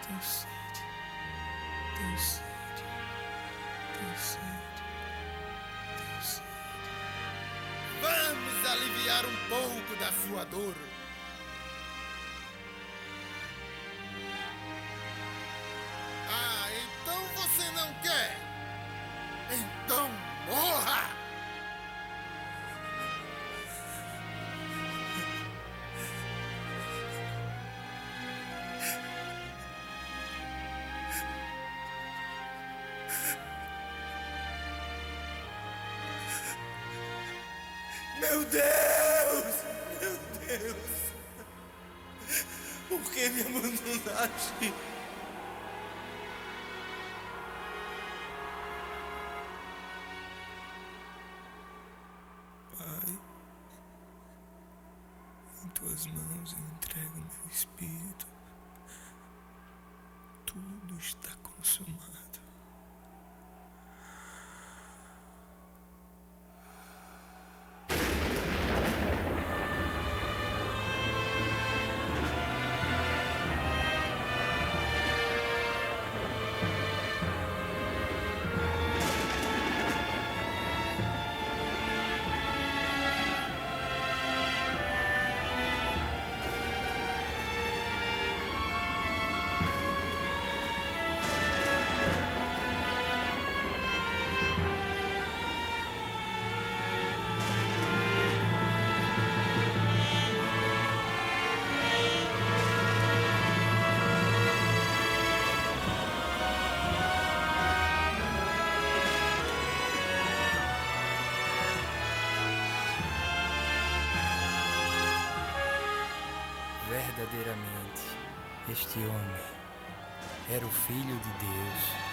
Tenho sede, tenho sede, tenho sede, tenho sede. Vamos aliviar um pouco da sua dor. Ah, então você não quer? Então morra! Meu Deus! Meu Deus! Por que me abandonaste? Pai, em tuas mãos eu entrego meu espírito. Tudo está consumado. Verdadeiramente, este homem era o Filho de Deus.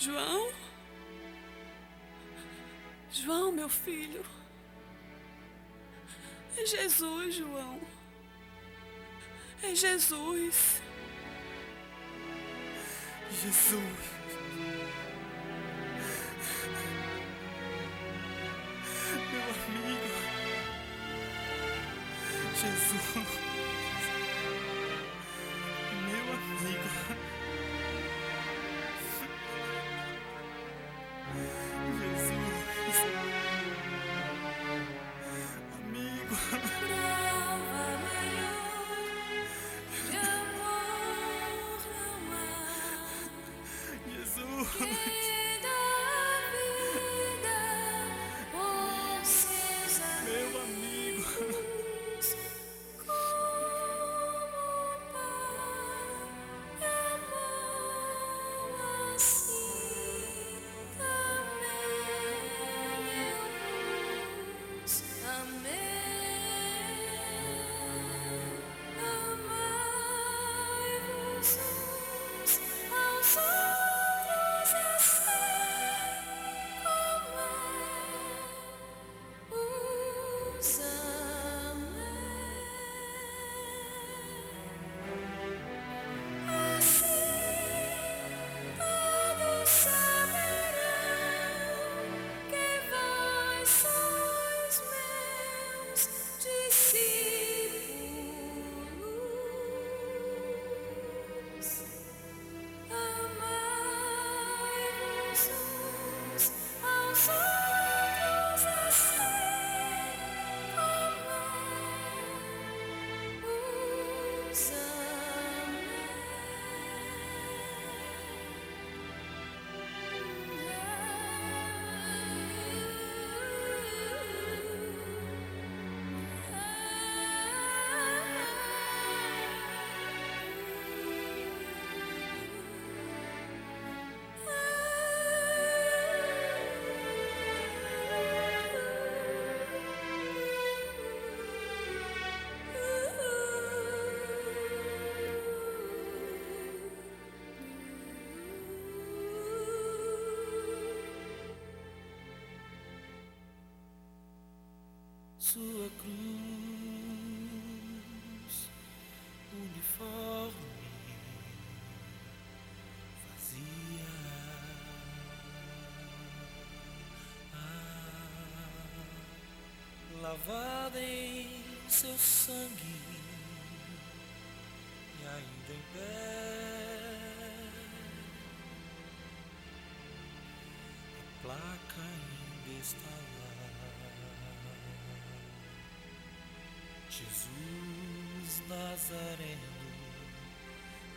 João? João, meu filho. É Jesus, João. É Jesus. Jesus. Meu amigo. Jesus. Meu amigo. Jesus. Amigo. Prova maior de amor não há. Jesus. Que dá vida por seus Meu amigo. amigos, como o Pai amou assim, também eu vos amei. Amai-vos uns aos outros assim como eu os amei. Assim todos saberão que vós sois meus discípulos. Amai-vos uns aos outros assim como eu os Sua cruz, uniforme, vazia, lavada em seu sangue e ainda em pé, a placa ainda está lá. Jesus Nazareno,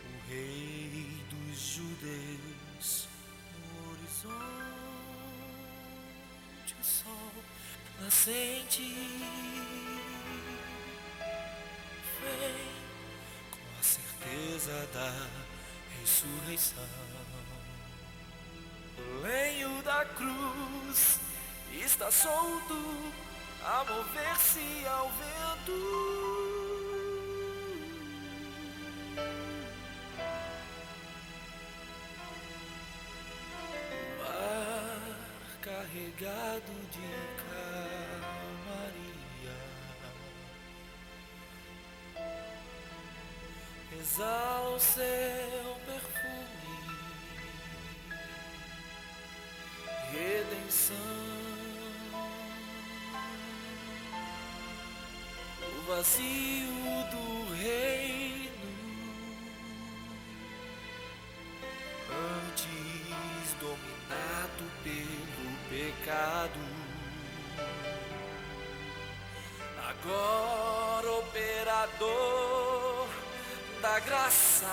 o Rei dos Judeus, no horizonte o sol nascente vem com a certeza da ressurreição. O lenho da cruz está solto a mover-se ao vento. Mar carregado de calmaria exala o seu perfume, redenção. O vazio do reino, antes dominado pelo pecado, agora operador da graça.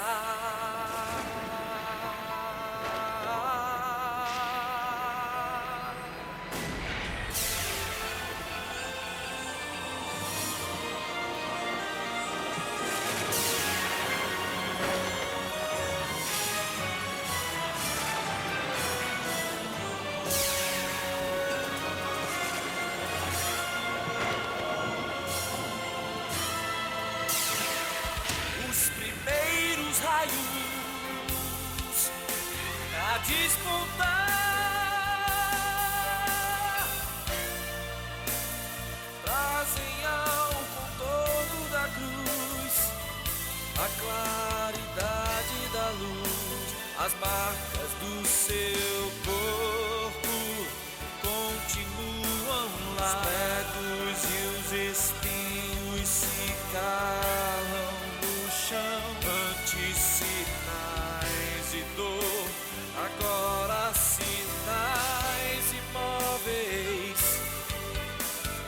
Os primeiros raios despontar, trazem ao contorno da cruz a claridade da luz, as marcas do seu corpo continuam lá. Os pregos e os espinhos se calam no chão. Antes sinais de dor, agora sinais imóveis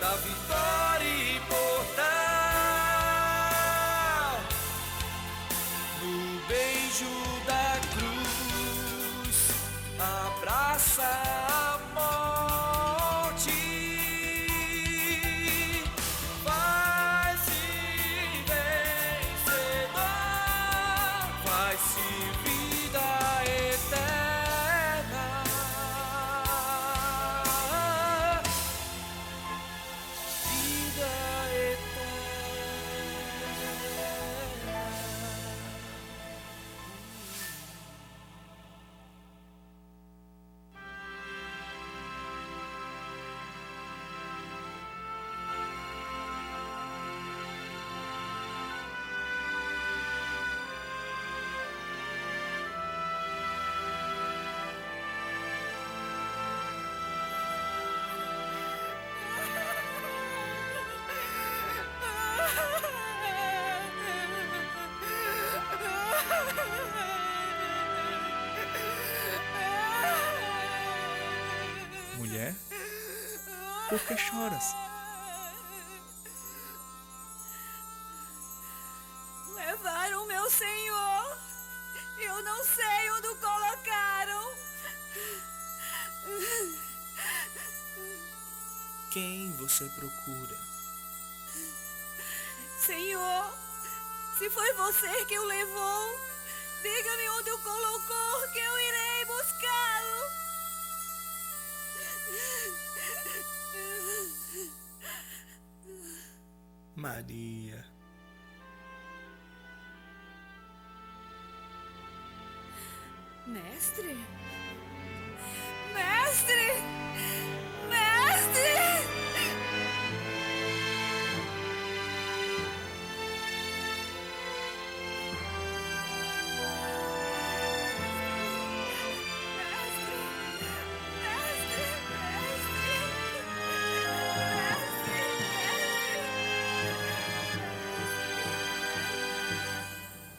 da vitória imortal. No beijo da cruz, abraça a morte, vai-se vencedor, vai-se vida eterna, vida eterna. Mulher, por que choras? Levaram meu senhor. Eu não sei onde o colocaram. Quem você procura? Senhor, se foi você que o levou, diga-me onde o colocou, que eu irei buscá-lo. Maria. Mestre? Mestre! Mestre!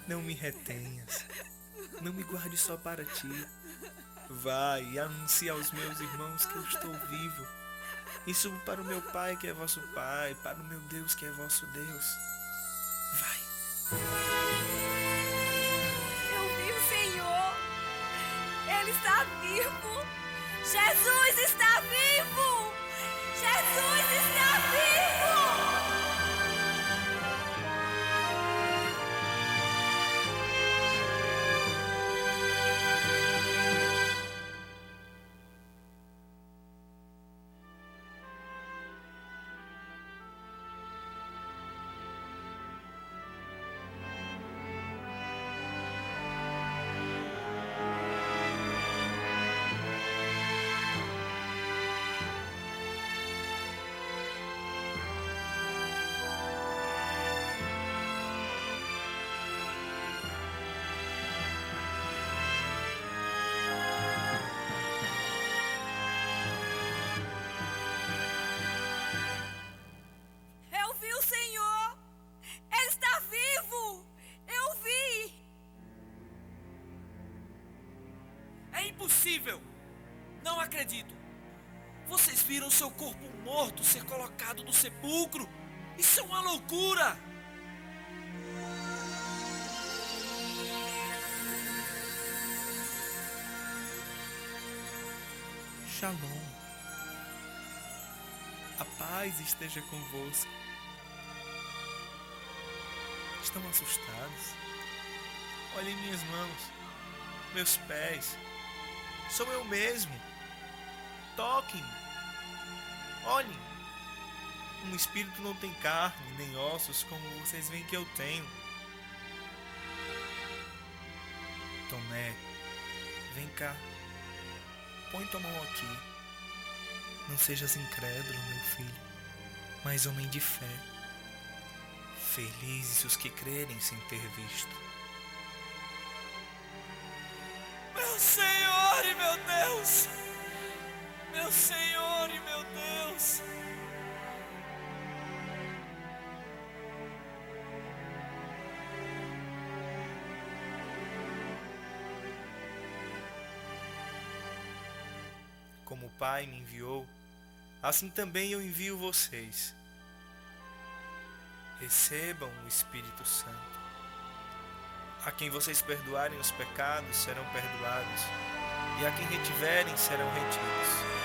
Não me retenhas. Não me guarde só para ti. Vai e anuncia aos meus irmãos que eu estou vivo. E subo para o meu Pai que é vosso Pai, para o meu Deus que é vosso Deus. Vai. Eu vi o Senhor. Ele está vivo. Jesus está vivo. Jesus está vivo. Eu vi o Senhor. Ele está vivo. Eu vi. É impossível! Não acredito! Vocês viram seu corpo morto ser colocado no sepulcro? Isso é uma loucura! Shalom. A paz esteja convosco. Estão assustados? Olhem minhas mãos, meus pés. Sou eu mesmo. Toquem-me. Olhem. Um espírito não tem carne nem ossos como vocês veem que eu tenho. Tomé, vem cá. põe tua mão aqui. Não sejas incrédulo, meu filho, mas homem de fé. Felizes os que crerem sem ter visto. Meu Senhor e meu Deus! Meu Senhor e meu Deus! Como o Pai me enviou, assim também eu envio vocês. Recebam o Espírito Santo. A quem vocês perdoarem os pecados serão perdoados, e a quem retiverem serão retidos.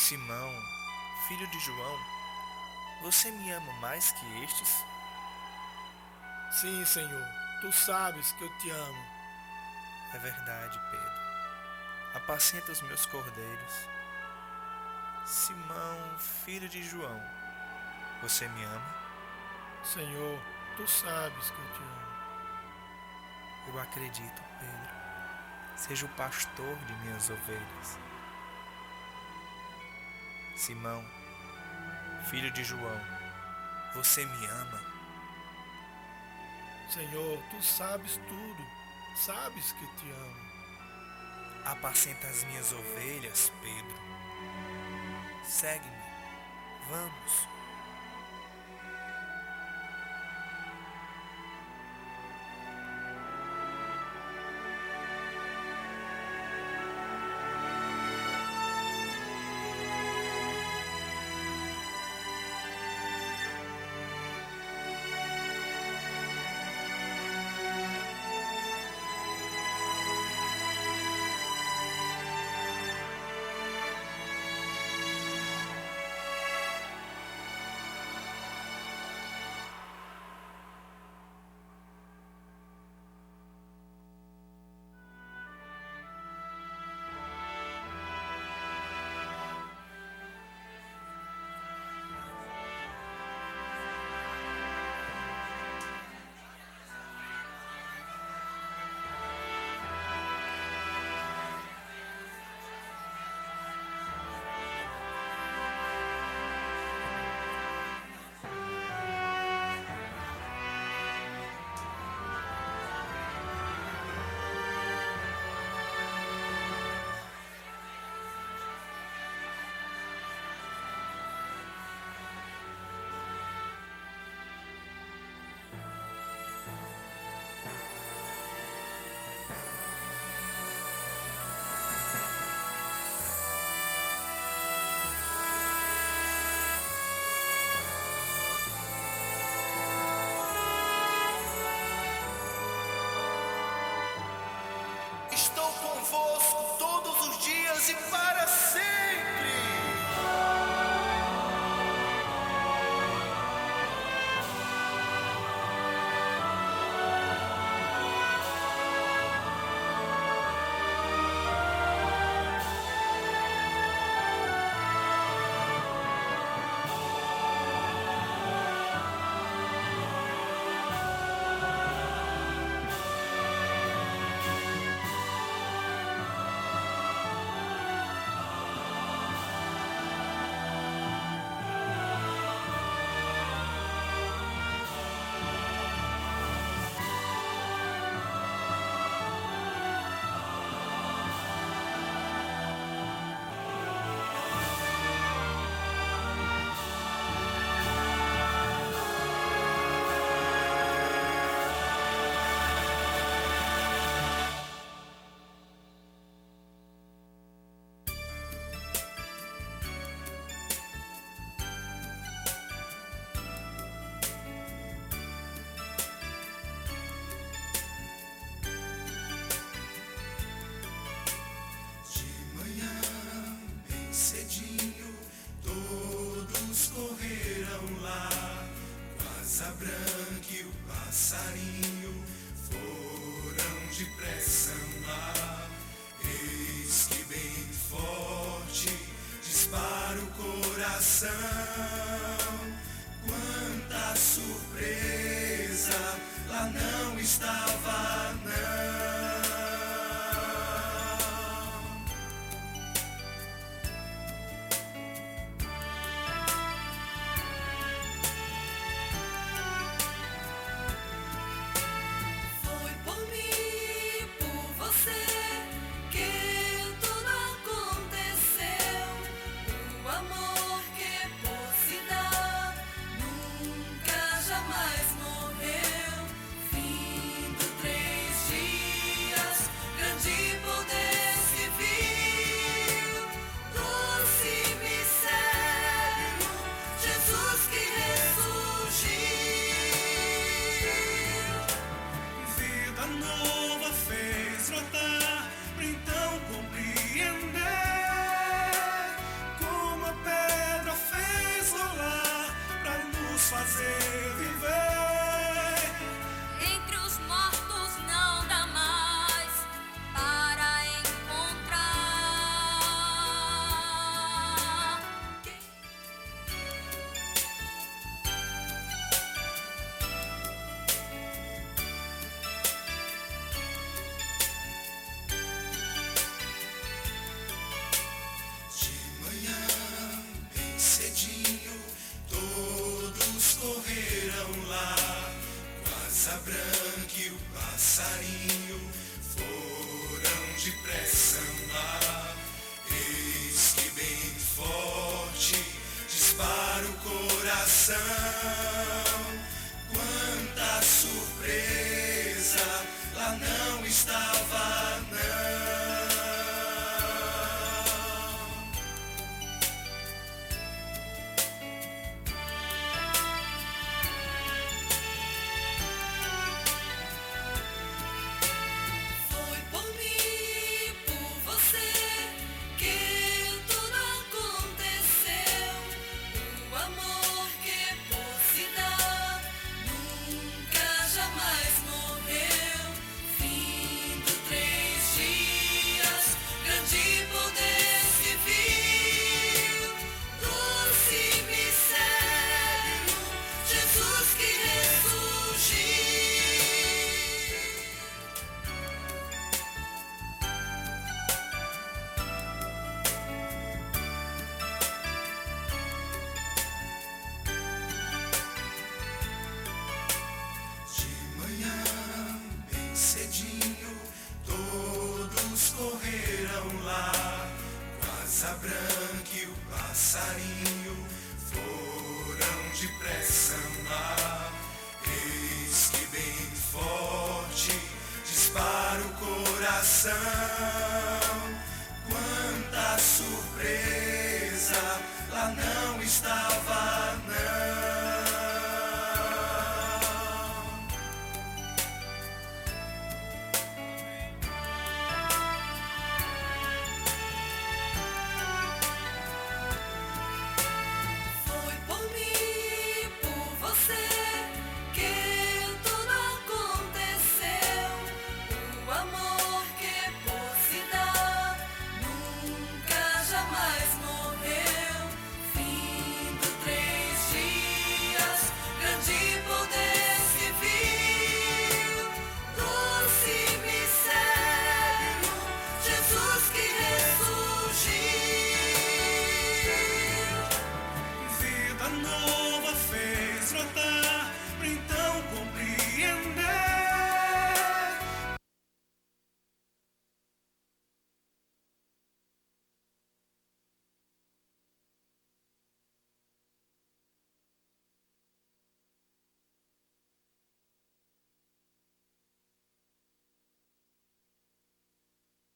Simão, filho de João, você me ama mais que estes? Sim, Senhor, tu sabes que eu te amo. É verdade, Pedro. Apacenta os meus cordeiros. Simão, filho de João, você me ama? Senhor, tu sabes que eu te amo. Eu acredito, Pedro. Seja o pastor de minhas ovelhas. Simão, filho de João, você me ama? Senhor, tu sabes tudo. Sabes que te amo. Apacenta as minhas ovelhas, Pedro. Segue-me. Vamos. asa branca e o passarinho foram depressa lá. Eis que bem forte dispara o coração. Quanta surpresa, lá não estava não. Foi por mim, por você, que tudo aconteceu. O amor que por se dar nunca jamais morreu. Findo 3 dias, grande poder se viu. Doce mistério, Jesus que ressurgiu. Vida nova fez brotar, pra então compreender como a pedra fez rolar, pra nos fazer viver. Entre os mortos não dá mais para encontrar. De manhã, bem cedinho, todos correram lá. Com a asa branca e o passarinho foram depressa lá. Eis que bem forte dispara o coração. Quanta surpresa, lá não estava não. Foi por mim, por você, que tudo aconteceu. O amor que por se dar nunca jamais morreu. Findo 3 dias, grande poder se viu. Doce mistério, Jesus que ressurgiu. De manhã, bem cedinho, todos correram lá. Com a asa branca e o passarinho foram depressa lá. Eis que bem forte dispara o coração. Quanta surpresa, lá não estava